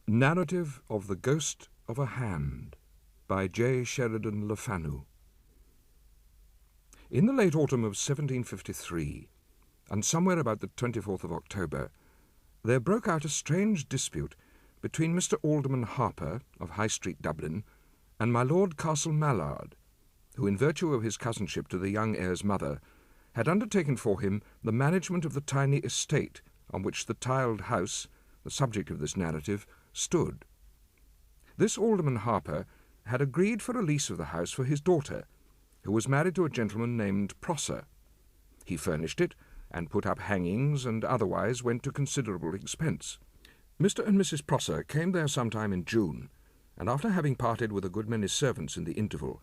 Narrative of the Ghost of a Hand by J.S Le Fanu. In the late autumn of 1753, and somewhere about the 24th of October, there broke out a strange dispute between Mr. Alderman Harper of High Street, Dublin, and my Lord Castle Mallard, who, in virtue of his cousinship to the young heir's mother, had undertaken for him the management of the tiny estate on which the tiled house, the subject of this narrative, stood. This Alderman Harper had agreed for a lease of the house for his daughter, who was married to a gentleman named Prosser. He furnished it, and put up hangings, and otherwise went to considerable expense. Mr. and Mrs. Prosser came there sometime in June, and after having parted with a good many servants in the interval,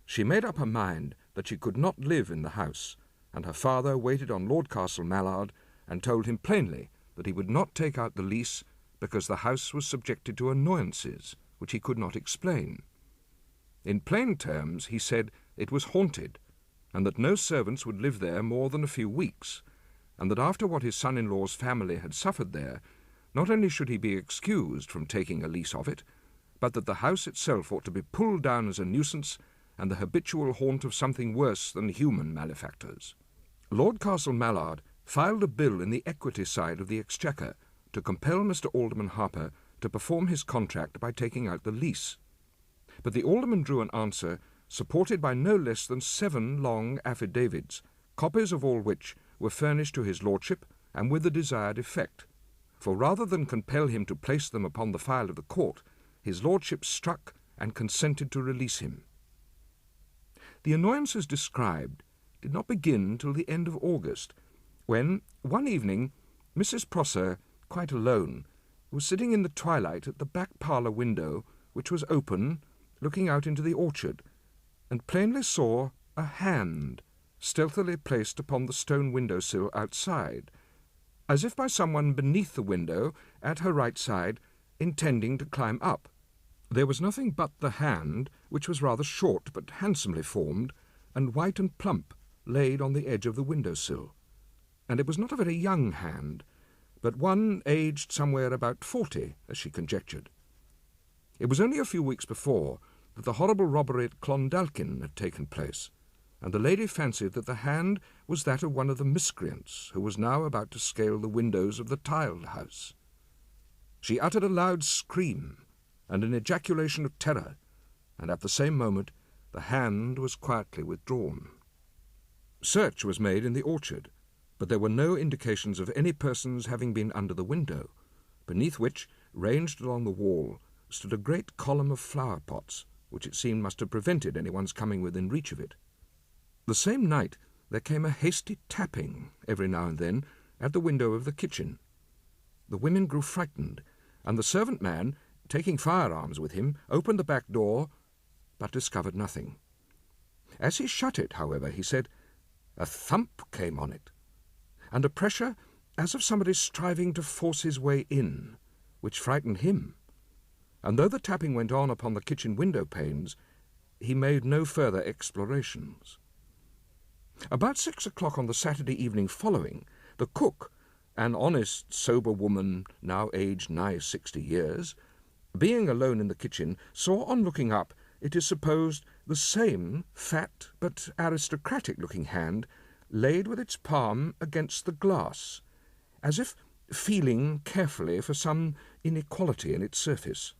she made up her mind that she could not live in the house, and her father waited on Lord Castle Mallard and told him plainly that he would not take out the lease because the house was subjected to annoyances which he could not explain. In plain terms, he said it was haunted, and that no servants would live there more than a few weeks, and that after what his son-in-law's family had suffered there, not only should he be excused from taking a lease of it, but that the house itself ought to be pulled down as a nuisance and the habitual haunt of something worse than human malefactors. Lord Castle Mallard filed a bill in the equity side of the Exchequer to compel Mr. Alderman Harper to perform his contract by taking out the lease. But the alderman drew an answer supported by no less than 7 long affidavits, copies of all which were furnished to his lordship and with the desired effect. For rather than compel him to place them upon the file of the court, his lordship struck and consented to release him. The annoyances described did not begin till the end of August, when, one evening, Mrs. Prosser, quite alone, was sitting in the twilight at the back parlour window, which was open, looking out into the orchard, and plainly saw a hand stealthily placed upon the stone window-sill outside, as if by someone beneath the window, at her right side, intending to climb up. There was nothing but the hand, which was rather short but handsomely formed, and white and plump, laid on the edge of the window-sill. And it was not a very young hand, but one aged somewhere about 40, as she conjectured. It was only a few weeks before that the horrible robbery at Clondalkin had taken place, and the lady fancied that the hand was that of one of the miscreants who was now about to scale the windows of the tiled house. She uttered a loud scream and an ejaculation of terror, and at the same moment the hand was quietly withdrawn. Search was made in the orchard, but there were no indications of any persons having been under the window, beneath which, ranged along the wall, stood a great column of flower-pots, which it seemed must have prevented anyone's coming within reach of it. The same night there came a hasty tapping, every now and then, at the window of the kitchen. The women grew frightened, and the servant-man, taking firearms with him, opened the back door, but discovered nothing. As he shut it, however, he said, a thump came on it, and a pressure as of somebody striving to force his way in, which frightened him. And though the tapping went on upon the kitchen window-panes, he made no further explorations. About 6 o'clock on the Saturday evening following, the cook, an honest, sober woman, now aged nigh 60 years, being alone in the kitchen, saw on looking up, it is supposed, the same fat but aristocratic-looking hand laid with its palm against the glass, as if feeling carefully for some inequality in its surface.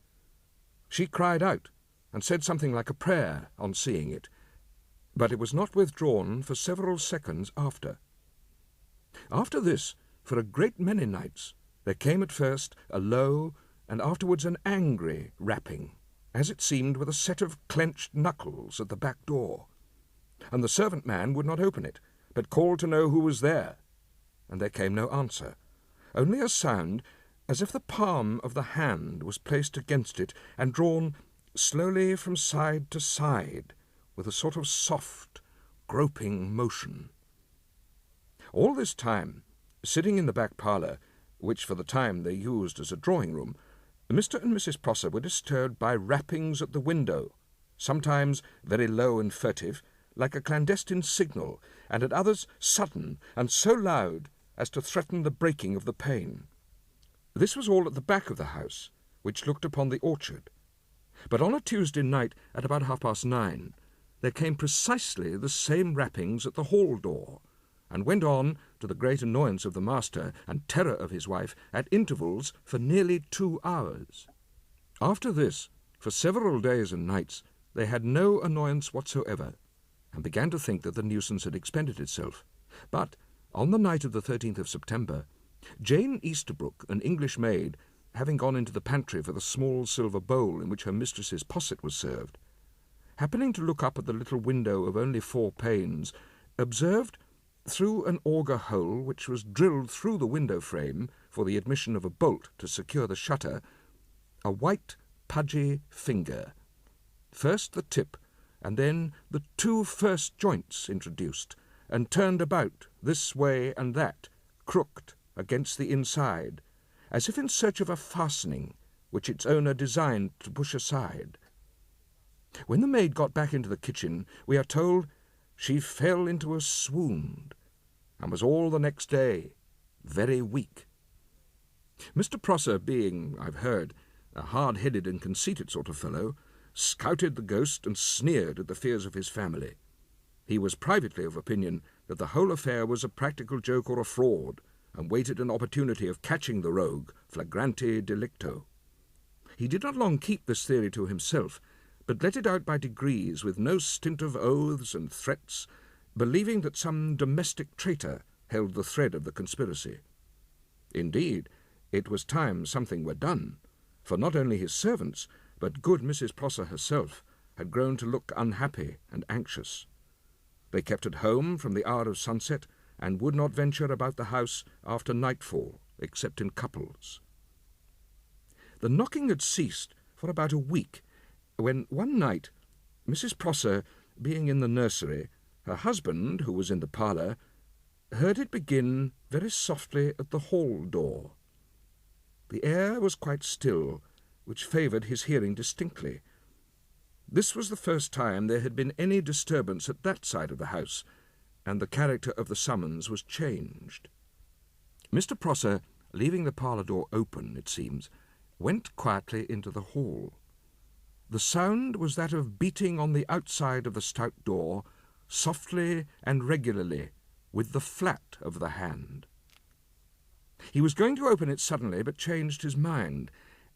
She cried out, and said something like a prayer on seeing it, but it was not withdrawn for several seconds after. After this, for a great many nights, there came at first a low, and afterwards an angry rapping, as it seemed with a set of clenched knuckles at the back door, and the servant-man would not open it, but called to know who was there, and there came no answer, only a sound as if the palm of the hand was placed against it and drawn slowly from side to side with a sort of soft, groping motion. All this time, sitting in the back parlour, which for the time they used as a drawing-room, Mr. and Mrs. Prosser were disturbed by rappings at the window, sometimes very low and furtive, like a clandestine signal, and at others sudden and so loud as to threaten the breaking of the pane. This was all at the back of the house, which looked upon the orchard. But on a Tuesday night at about 9:30, there came precisely the same rappings at the hall door, and went on, to the great annoyance of the master and terror of his wife, at intervals for nearly 2 hours. After this, for several days and nights, they had no annoyance whatsoever, and began to think that the nuisance had expended itself. But on the night of the 13th of September, Jane Easterbrook, an English maid, having gone into the pantry for the small silver bowl in which her mistress's posset was served, happening to look up at the little window of only 4 panes, observed, through an auger hole which was drilled through the window frame for the admission of a bolt to secure the shutter, a white, pudgy finger, first the tip, and then the 2 first joints introduced, and turned about this way and that, crooked against the inside, as if in search of a fastening which its owner designed to push aside. When the maid got back into the kitchen, we are told she fell into a swoon, and was all the next day very weak. Mr. Prosser, being, I've heard, a hard-headed and conceited sort of fellow, scouted the ghost and sneered at the fears of his family. He was privately of opinion that the whole affair was a practical joke or a fraud, and waited an opportunity of catching the rogue flagrante delicto. He did not long keep this theory to himself, but let it out by degrees with no stint of oaths and threats, believing that some domestic traitor held the thread of the conspiracy. Indeed, it was time something were done, for not only his servants, but good Mrs. Prosser herself, had grown to look unhappy and anxious. They kept at home from the hour of sunset, and would not venture about the house after nightfall, except in couples. The knocking had ceased for about a week, when one night, Mrs. Prosser, being in the nursery, her husband, who was in the parlour, heard it begin very softly at the hall door. The air was quite still, which favoured his hearing distinctly. This was the first time there had been any disturbance at that side of the house, and the character of the summons was changed. Mr. Prosser, leaving the parlour door open, it seems, went quietly into the hall. The sound was that of beating on the outside of the stout door, softly and regularly, with the flat of the hand. He was going to open it suddenly, but changed his mind,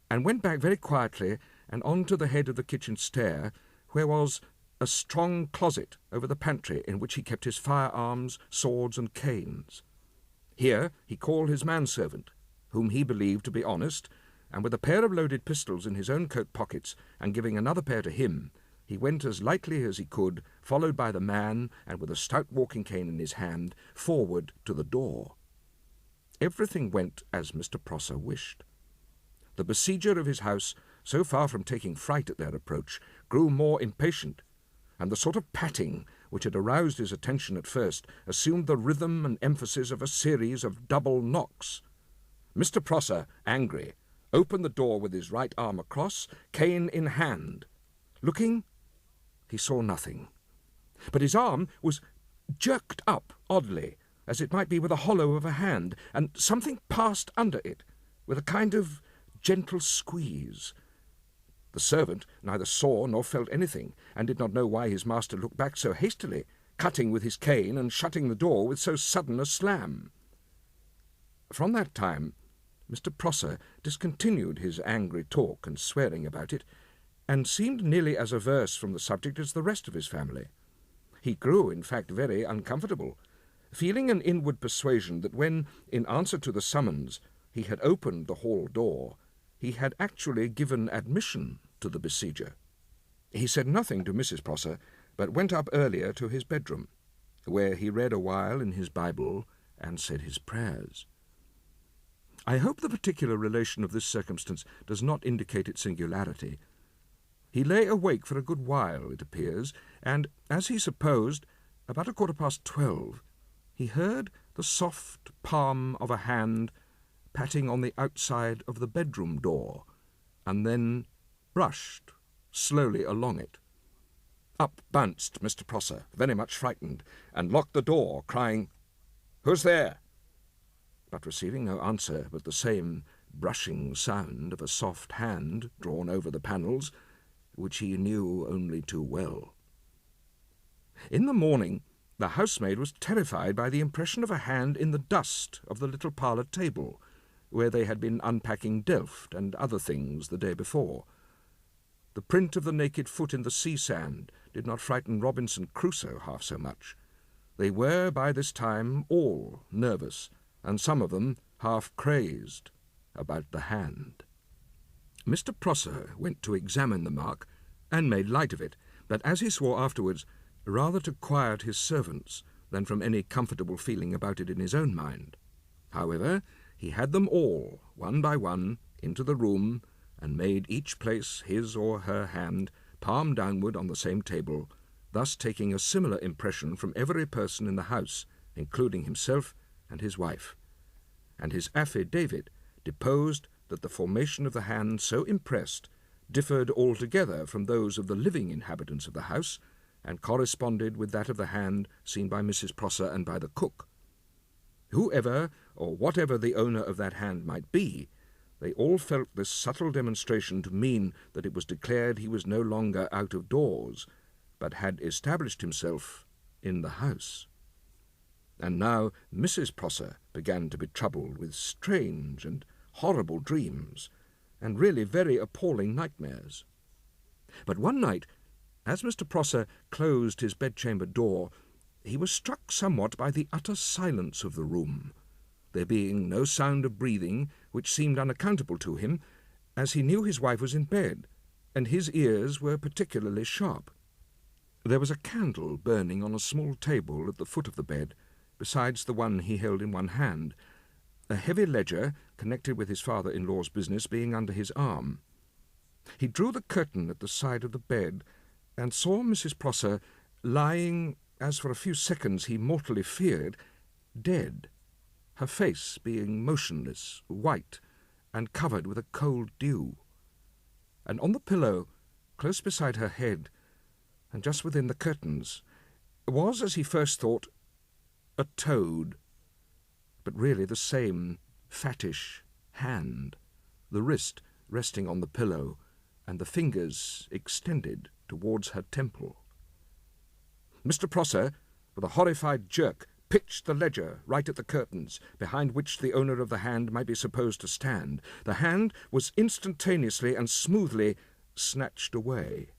and went back very quietly and on to the head of the kitchen stair, where was a strong closet over the pantry in which he kept his firearms, swords, and canes. Here he called his manservant, whom he believed to be honest, and with a pair of loaded pistols in his own coat pockets, and giving another pair to him, he went as lightly as he could, followed by the man, and with a stout walking cane in his hand, forward to the door. Everything went as Mr. Prosser wished. The besieger of his house, so far from taking fright at their approach, grew more impatient, and the sort of patting which had aroused his attention at first assumed the rhythm and emphasis of a series of double knocks. Mr. Prosser, angry, opened the door with his right arm across, cane in hand. Looking, he saw nothing, but his arm was jerked up oddly, as it might be with a hollow of a hand, and something passed under it, with a kind of gentle squeeze. The servant neither saw nor felt anything, and did not know why his master looked back so hastily, cutting with his cane and shutting the door with so sudden a slam. From that time, Mr. Prosser discontinued his angry talk and swearing about it, and seemed nearly as averse from the subject as the rest of his family. He grew, in fact, very uncomfortable, feeling an inward persuasion that when, in answer to the summons, he had opened the hall door, he had actually given admission to the besieger. He said nothing to Mrs. Prosser, but went up earlier to his bedroom, where he read a while in his Bible and said his prayers. I hope the particular relation of this circumstance does not indicate its singularity. He lay awake for a good while, it appears, and, as he supposed, about 12:15, he heard the soft palm of a hand patting on the outside of the bedroom door, and then brushed slowly along it. Up bounced Mr. Prosser, very much frightened, and locked the door, crying, "Who's there?" But receiving no answer but the same brushing sound of a soft hand drawn over the panels, which he knew only too well. In the morning, the housemaid was terrified by the impression of a hand in the dust of the little parlour table, where they had been unpacking delft and other things the day before. The print of the naked foot in the sea sand did not frighten Robinson Crusoe half so much. They were by this time all nervous, and some of them half crazed about the hand. Mr. Prosser went to examine the mark, and made light of it, but as he swore afterwards, rather to quiet his servants than from any comfortable feeling about it in his own mind. However, he had them all, one by one, into the room, and made each place his or her hand, palm downward on the same table, thus taking a similar impression from every person in the house, including himself and his wife. And his affidavit deposed that the formation of the hand so impressed differed altogether from those of the living inhabitants of the house, and corresponded with that of the hand seen by Mrs. Prosser and by the cook. Whoever or whatever the owner of that hand might be, they all felt this subtle demonstration to mean that it was declared he was no longer out of doors, but had established himself in the house. And now Mrs. Prosser began to be troubled with strange and horrible dreams, and really very appalling nightmares. But one night, as Mr. Prosser closed his bedchamber door, he was struck somewhat by the utter silence of the room, there being no sound of breathing, which seemed unaccountable to him, as he knew his wife was in bed, and his ears were particularly sharp. There was a candle burning on a small table at the foot of the bed, besides the one he held in one hand, a heavy ledger connected with his father-in-law's business being under his arm. He drew the curtain at the side of the bed, and saw Mrs. Prosser lying, as for a few seconds he mortally feared, dead, her face being motionless, white, and covered with a cold dew. And on the pillow, close beside her head, and just within the curtains, was, as he first thought, a toad, but really the same fattish hand, the wrist resting on the pillow, and the fingers extended towards her temple. Mr. Prosser, with a horrified jerk, pitched the ledger right at the curtains, behind which the owner of the hand might be supposed to stand. The hand was instantaneously and smoothly snatched away.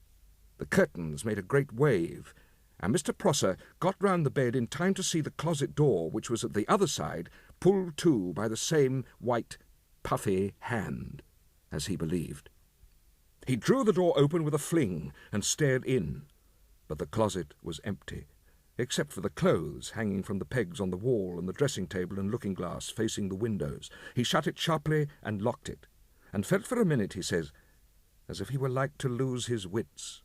The curtains made a great wave, and Mr. Prosser got round the bed in time to see the closet door, which was at the other side, pulled to by the same white, puffy hand, as he believed. He drew the door open with a fling and stared in, but the closet was empty, except for the clothes hanging from the pegs on the wall and the dressing-table and looking-glass facing the windows. He shut it sharply and locked it, and felt for a minute, he says, as if he were like to lose his wits.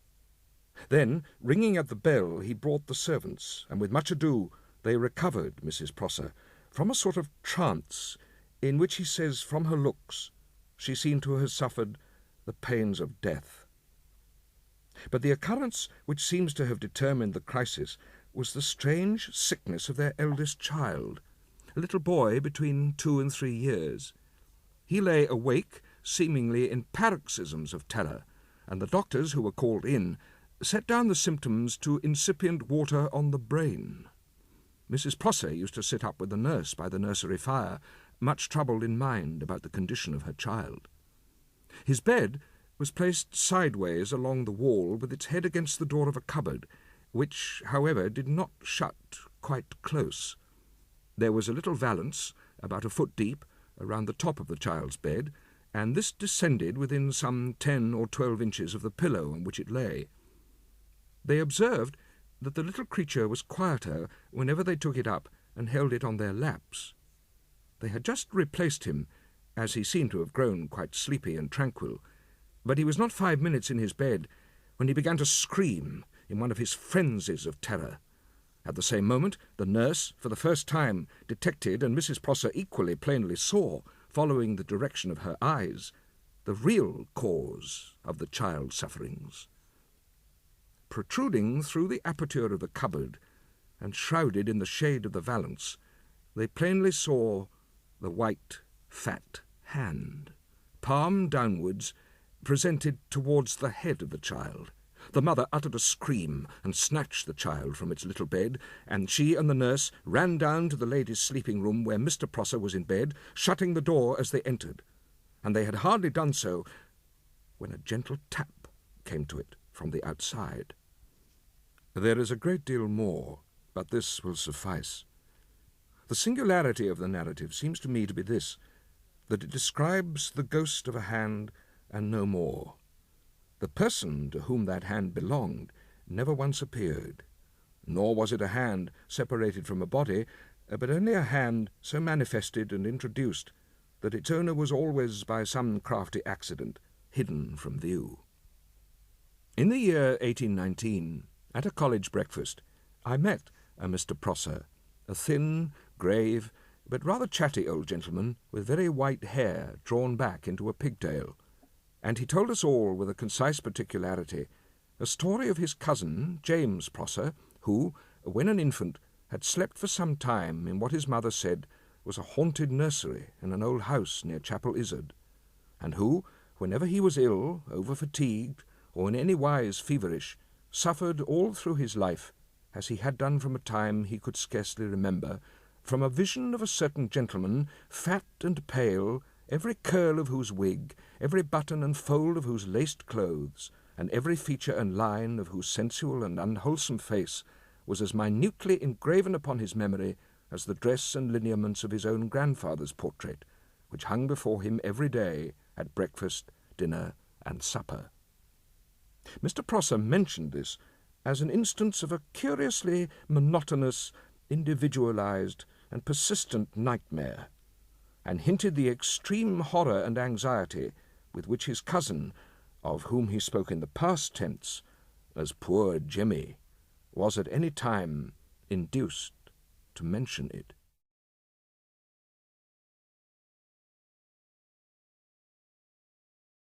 Then, ringing at the bell, he brought the servants, and with much ado they recovered Mrs. Prosser from a sort of trance, in which he says, from her looks, she seemed to have suffered the pains of death. But the occurrence which seems to have determined the crisis was the strange sickness of their eldest child, a little boy between 2 and 3 years. He lay awake, seemingly in paroxysms of terror, and the doctors who were called in set down the symptoms to incipient water on the brain. Mrs. Prosser used to sit up with the nurse by the nursery fire, much troubled in mind about the condition of her child. His bed was placed sideways along the wall with its head against the door of a cupboard, which, however, did not shut quite close. There was a little valance, about a foot deep, around the top of the child's bed, and this descended within some 10 or 12 inches of the pillow on which it lay. They observed that the little creature was quieter whenever they took it up and held it on their laps. They had just replaced him, as he seemed to have grown quite sleepy and tranquil, but he was not 5 minutes in his bed when he began to scream in one of his frenzies of terror. At the same moment, the nurse, for the first time, detected, and Mrs. Prosser equally plainly saw, following the direction of her eyes, the real cause of the child's sufferings. Protruding through the aperture of the cupboard, and shrouded in the shade of the valance, they plainly saw the white, fat hand, palm downwards, presented towards the head of the child. The mother uttered a scream and snatched the child from its little bed, and she and the nurse ran down to the ladies' sleeping room where Mr. Prosser was in bed, shutting the door as they entered. And they had hardly done so when a gentle tap came to it from the outside. There is a great deal more, but this will suffice. The singularity of the narrative seems to me to be this, that it describes the ghost of a hand and no more. The person to whom that hand belonged never once appeared, nor was it a hand separated from a body, but only a hand so manifested and introduced that its owner was always, by some crafty accident, hidden from view. In the year 1819, at a college breakfast, I met a Mr. Prosser, a thin, grave, but rather chatty old gentleman with very white hair drawn back into a pigtail, and he told us all, with a concise particularity, a story of his cousin, James Prosser, who, when an infant, had slept for some time in what his mother said was a haunted nursery in an old house near Chapel Izard, and who, whenever he was ill, over-fatigued, or in any wise feverish, suffered all through his life, as he had done from a time he could scarcely remember, from a vision of a certain gentleman, fat and pale, every curl of whose wig, every button and fold of whose laced clothes, and every feature and line of whose sensual and unwholesome face was as minutely engraven upon his memory as the dress and lineaments of his own grandfather's portrait, which hung before him every day at breakfast, dinner, and supper. Mr. Prosser mentioned this as an instance of a curiously monotonous, individualized, and persistent nightmare, and hinted the extreme horror and anxiety with which his cousin, of whom he spoke in the past tense as poor Jimmy, was at any time induced to mention it.